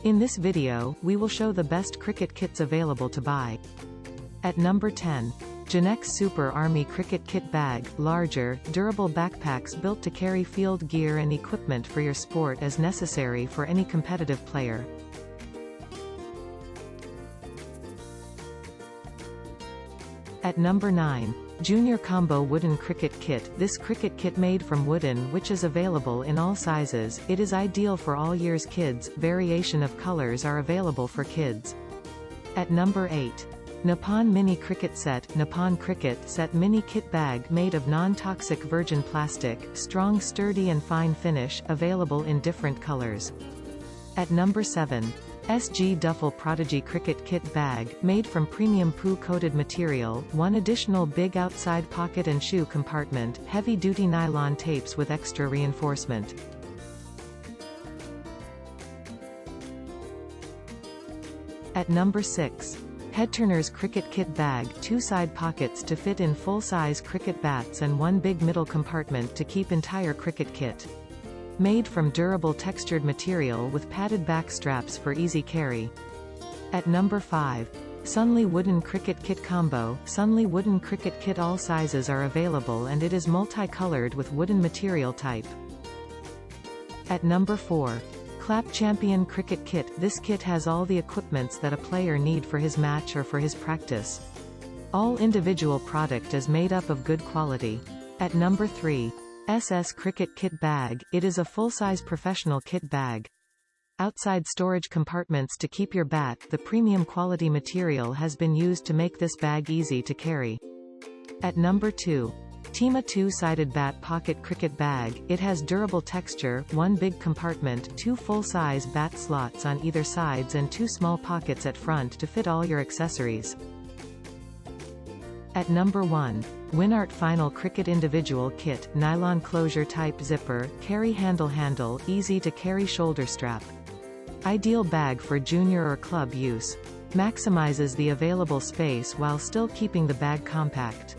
In this video, we will show the best cricket kits available to buy. At number 10. Jonex Super Army Cricket Kit Bag, larger, durable backpacks built to carry field gear and equipment for your sport as necessary for any competitive player. At number 9. Junior Combo Wooden Cricket Kit. This cricket kit made from wooden which is available in all sizes. It is ideal for all years kids. Variation of colors are available for kids. At number 8. Nippon Mini Cricket Set. Nippon Cricket Set Mini Kit Bag made of non-toxic virgin plastic, strong, sturdy and fine finish, available in different colors. At number 7. SG Duffle Prodigy Cricket Kit Bag, made from premium poo-coated material, one additional big outside pocket and shoe compartment, heavy-duty nylon tapes with extra reinforcement. At number 6. HeadTurners Cricket Kit Bag, two side pockets to fit in full-size cricket bats and one big middle compartment to keep entire cricket kit. Made from durable textured material with padded back straps for easy carry. At number 5. Sunley Wooden Cricket Kit Combo. Sunley Wooden Cricket Kit. All sizes are available and it is multicolored with wooden material type. At number 4. Klapp Champion Cricket Kit. This kit has all the equipments that a player need for his match or for his practice. All individual product is made up of good quality. At number 3. SS Cricket Kit Bag. It is a full-size professional kit bag. Outside storage compartments to keep your bat. The premium quality material has been used to make this bag easy to carry. At number 2. Tima two-sided bat pocket cricket bag. It has durable texture, one big compartment, two full-size bat slots on either sides and two small pockets at front to fit all your accessories. At number 1. Winart Final Cricket Individual Kit, nylon closure type zipper, carry handle, easy to carry shoulder strap. Ideal bag for junior or club use. Maximizes the available space while still keeping the bag compact.